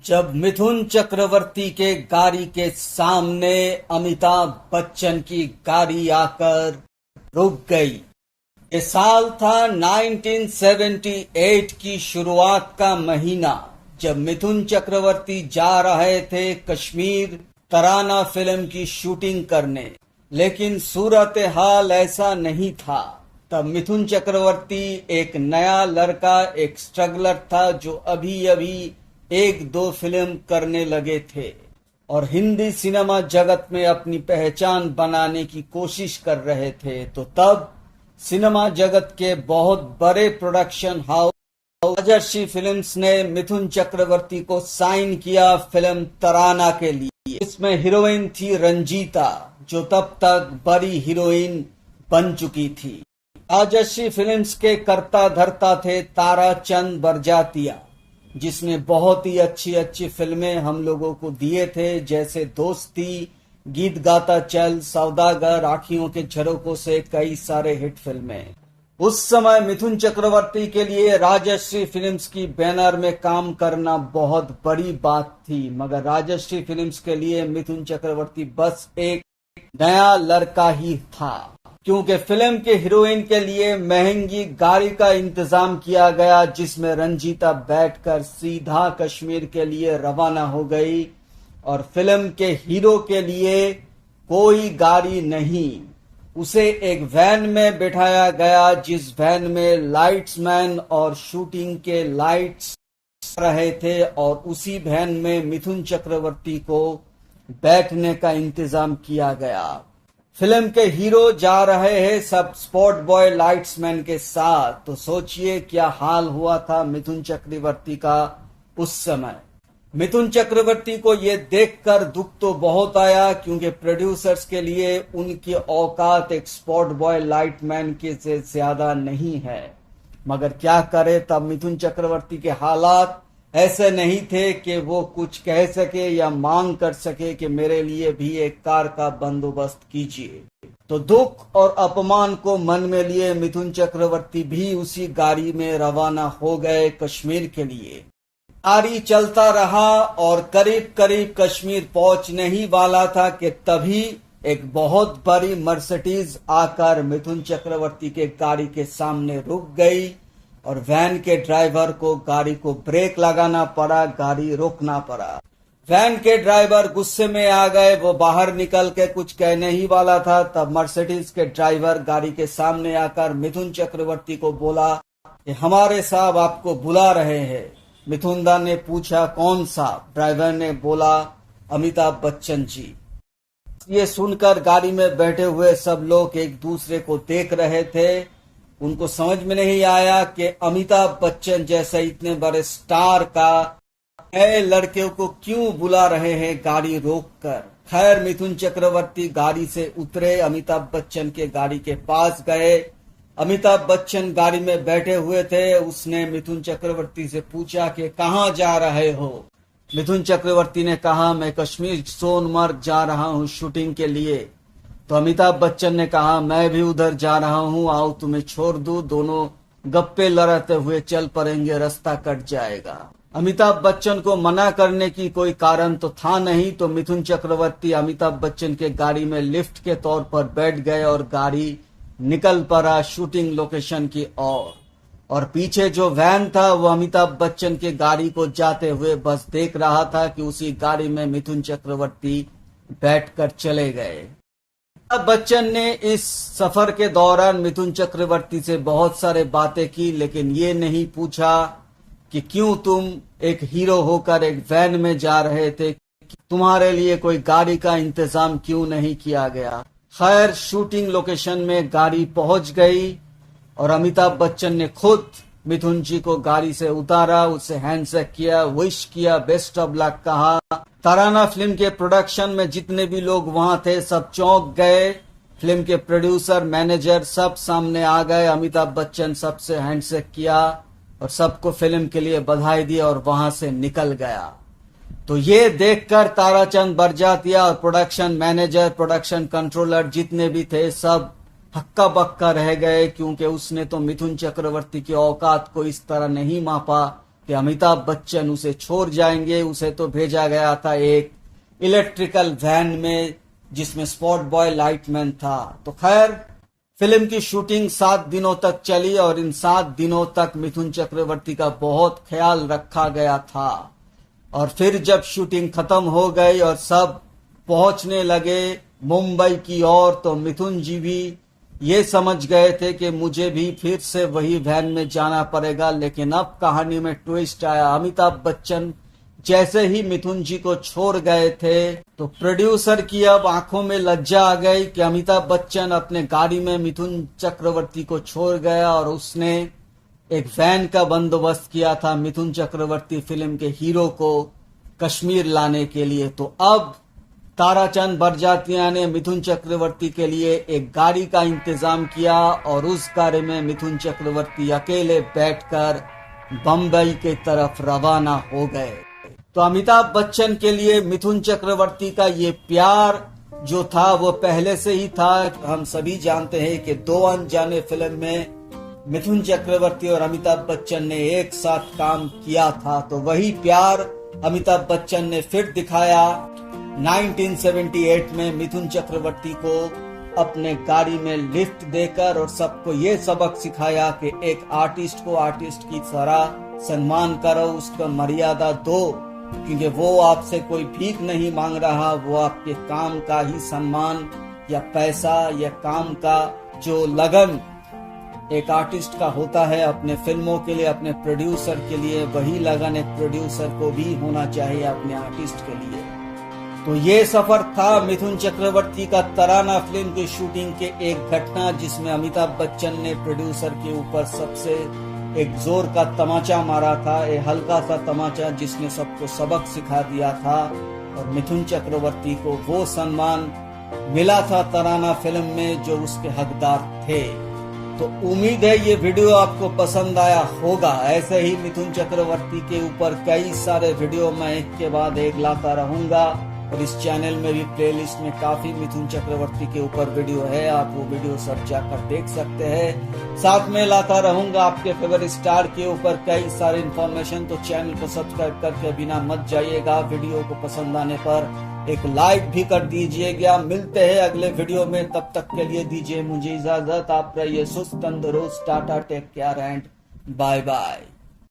जब मिथुन चक्रवर्ती के गाड़ी के सामने अमिताभ बच्चन की गाड़ी आकर रुक गई। ये साल था 1978 की शुरुआत का महीना, जब मिथुन चक्रवर्ती जा रहे थे कश्मीर तराना फिल्म की शूटिंग करने। लेकिन सूरत हाल ऐसा नहीं था। तब मिथुन चक्रवर्ती एक नया लड़का, एक स्ट्रगलर था जो अभी अभी एक दो फिल्म करने लगे थे और हिंदी सिनेमा जगत में अपनी पहचान बनाने की कोशिश कर रहे थे। तो तब सिनेमा जगत के बहुत बड़े प्रोडक्शन हाउस राजर्षि फिल्म्स ने मिथुन चक्रवर्ती को साइन किया फिल्म तराना के लिए। इसमें हीरोइन थी रंजीता, जो तब तक बड़ी हीरोइन बन चुकी थी। राजर्षि फिल्म्स के कर्ता धर्ता थे ताराचंद बरजातिया, जिसने बहुत ही अच्छी अच्छी फिल्में हम लोगों को दिए थे, जैसे दोस्ती, गीत गाता चल, सौदागर, आँखियों के झरोकों से कई सारे हिट फिल्में। उस समय मिथुन चक्रवर्ती के लिए राजर्षि फिल्म्स की बैनर में काम करना बहुत बड़ी बात थी, मगर राजर्षि फिल्म्स के लिए मिथुन चक्रवर्ती बस एक नया लड़का ही था, क्योंकि फिल्म के हीरोइन के लिए महंगी गाड़ी का इंतजाम किया गया, जिसमें रंजीता बैठकर सीधा कश्मीर के लिए रवाना हो गई। और फिल्म के हीरो के लिए कोई गाड़ी नहीं, उसे एक वैन में बिठाया गया, जिस वैन में लाइट्समैन और शूटिंग के लाइट्स रहे थे, और उसी वैन में मिथुन चक्रवर्ती को बैठने का इंतजाम किया गया। फिल्म के हीरो जा रहे हैं सब स्पॉट बॉय लाइट्समैन के साथ, तो सोचिए क्या हाल हुआ था मिथुन चक्रवर्ती का उस समय। मिथुन चक्रवर्ती को ये देखकर दुख तो बहुत आया, क्योंकि प्रोड्यूसर्स के लिए उनकी औकात एक स्पॉट बॉय लाइटमैन के से ज्यादा नहीं है। मगर क्या करे, तब मिथुन चक्रवर्ती के हालात ऐसे नहीं थे कि वो कुछ कह सके या मांग कर सके कि मेरे लिए भी एक कार का बंदोबस्त कीजिए। तो दुख और अपमान को मन में लिए मिथुन चक्रवर्ती भी उसी गाड़ी में रवाना हो गए कश्मीर के लिए। गाड़ी चलता रहा और करीब करीब कश्मीर पहुंचने ही वाला था कि तभी एक बहुत बड़ी मर्सिडीज आकर मिथुन चक्रवर्ती के गाड़ी के सामने रुक गई और वैन के ड्राइवर को गाड़ी को ब्रेक लगाना पड़ा, गाड़ी रोकना पड़ा। वैन के ड्राइवर गुस्से में आ गए, वो बाहर निकल के कुछ कहने ही वाला था, तब मर्सिडीज के ड्राइवर गाड़ी के सामने आकर मिथुन चक्रवर्ती को बोला कि हमारे साहब आपको बुला रहे हैं। मिथुन दा ने पूछा कौन साहब? ड्राइवर ने बोला अमिताभ बच्चन जी। ये सुनकर गाड़ी में बैठे हुए सब लोग एक दूसरे को देख रहे थे। उनको समझ में नहीं आया कि अमिताभ बच्चन जैसे इतने बड़े स्टार का नए लड़के को क्यों बुला रहे हैं गाड़ी रोककर। खैर मिथुन चक्रवर्ती गाड़ी से उतरे, अमिताभ बच्चन के गाड़ी के पास गए। अमिताभ बच्चन गाड़ी में बैठे हुए थे। उसने मिथुन चक्रवर्ती से पूछा कि कहाँ जा रहे हो? मिथुन चक्रवर्ती ने कहा मैं कश्मीर सोनमर्ग जा रहा हूँ शूटिंग के लिए। तो अमिताभ बच्चन ने कहा मैं भी उधर जा रहा हूँ, आओ तुम्हें छोड़ दूं, दोनों गप्पे लड़ाते हुए चल पड़ेंगे, रास्ता कट जाएगा। अमिताभ बच्चन को मना करने की कोई कारण तो था नहीं, तो मिथुन चक्रवर्ती अमिताभ बच्चन के गाड़ी में लिफ्ट के तौर पर बैठ गए और गाड़ी निकल पड़ा शूटिंग लोकेशन की ओर। और पीछे जो वैन था वो अमिताभ बच्चन के गाड़ी को जाते हुए बस देख रहा था कि उसी गाड़ी में मिथुन चक्रवर्ती बैठकर चले गए। अमिताभ बच्चन ने इस सफर के दौरान मिथुन चक्रवर्ती से बहुत सारे बातें की, लेकिन ये नहीं पूछा कि क्यों तुम एक हीरो होकर एक वैन में जा रहे थे, तुम्हारे लिए कोई गाड़ी का इंतजाम क्यों नहीं किया गया। खैर शूटिंग लोकेशन में गाड़ी पहुंच गई और अमिताभ बच्चन ने खुद मिथुन जी को गाड़ी से उतारा, उससे हैंडशेक किया, विश किया, बेस्ट ऑफ लक कहा। तराना फिल्म के प्रोडक्शन में जितने भी लोग वहां थे सब चौंक गए। फिल्म के प्रोड्यूसर, मैनेजर सब सामने आ गए। अमिताभ बच्चन सबसे हैंडशेक किया और सबको फिल्म के लिए बधाई दी और वहां से निकल गया। तो ये देखकर ताराचंद बरजातिया और प्रोडक्शन मैनेजर, प्रोडक्शन कंट्रोलर जितने भी थे सब हक्का बक्का रह गए, क्योंकि उसने तो मिथुन चक्रवर्ती की औकात को इस तरह नहीं मापा कि अमिताभ बच्चन उसे छोड़ जाएंगे। उसे तो भेजा गया था एक इलेक्ट्रिकल वैन में जिसमें स्पॉट बॉय लाइटमैन था। तो खैर फिल्म की शूटिंग 7 दिनों तक चली और इन 7 दिनों तक मिथुन चक्रवर्ती का बहुत ख्याल रखा गया था। और फिर जब शूटिंग खत्म हो गई और सब पहुंचने लगे मुंबई की ओर, तो मिथुन जी भी ये समझ गए थे कि मुझे भी फिर से वही वैन में जाना पड़ेगा। लेकिन अब कहानी में ट्विस्ट आया। अमिताभ बच्चन जैसे ही मिथुन जी को छोड़ गए थे तो प्रोड्यूसर की अब आंखों में लज्जा आ गई कि अमिताभ बच्चन अपने गाड़ी में मिथुन चक्रवर्ती को छोड़ गया और उसने एक वैन का बंदोबस्त किया था मिथुन चक्रवर्ती फिल्म के हीरो को कश्मीर लाने के लिए। तो अब ताराचंद बरजातिया ने मिथुन चक्रवर्ती के लिए एक गाड़ी का इंतजाम किया और उस गाड़ी में मिथुन चक्रवर्ती अकेले बैठकर बंबई के तरफ रवाना हो गए। तो अमिताभ बच्चन के लिए मिथुन चक्रवर्ती का ये प्यार जो था वो पहले से ही था। हम सभी जानते हैं कि 2 अनजाने फिल्म में मिथुन चक्रवर्ती और अमिताभ बच्चन ने एक साथ काम किया था। तो वही प्यार अमिताभ बच्चन ने फिर दिखाया 1978 में मिथुन चक्रवर्ती को अपने गाड़ी में लिफ्ट देकर और सबको ये सबक सिखाया कि एक आर्टिस्ट को आर्टिस्ट की तरह सम्मान करो, उसको मर्यादा दो, क्योंकि वो आपसे कोई भीख नहीं मांग रहा, वो आपके काम का ही सम्मान या पैसा या काम का जो लगन एक आर्टिस्ट का होता है अपने फिल्मों के लिए, अपने प्रोड्यूसर के लिए, वही लगन एक प्रोड्यूसर को भी होना चाहिए अपने आर्टिस्ट के लिए। तो ये सफर था मिथुन चक्रवर्ती का तराना फिल्म की शूटिंग के एक घटना जिसमें अमिताभ बच्चन ने प्रोड्यूसर के ऊपर सबसे एक जोर का तमाचा मारा था, एक हल्का सा तमाचा जिसने सबको सबक सिखा दिया था और मिथुन चक्रवर्ती को वो सम्मान मिला था तराना फिल्म में जो उसके हकदार थे। तो उम्मीद है ये वीडियो आपको पसंद आया होगा। ऐसे ही मिथुन चक्रवर्ती के ऊपर कई सारे वीडियो मैं एक के बाद एक लाता रहूंगा और इस चैनल में भी प्लेलिस्ट में काफी मिथुन चक्रवर्ती के ऊपर वीडियो है, आप वो वीडियो सब जाकर देख सकते हैं। साथ में लाता रहूंगा आपके फेवरेट स्टार के ऊपर कई सारे इन्फॉर्मेशन। तो चैनल को सब्सक्राइब करके बिना मत जाइएगा। वीडियो को पसंद आने पर एक लाइक भी कर दीजिएगा। मिलते हैं अगले वीडियो में, तब तक के लिए दीजिए मुझे इजाजत। आप रहिए सुस्त तंदुरुस्त। Ta-ta, take care and bye bye.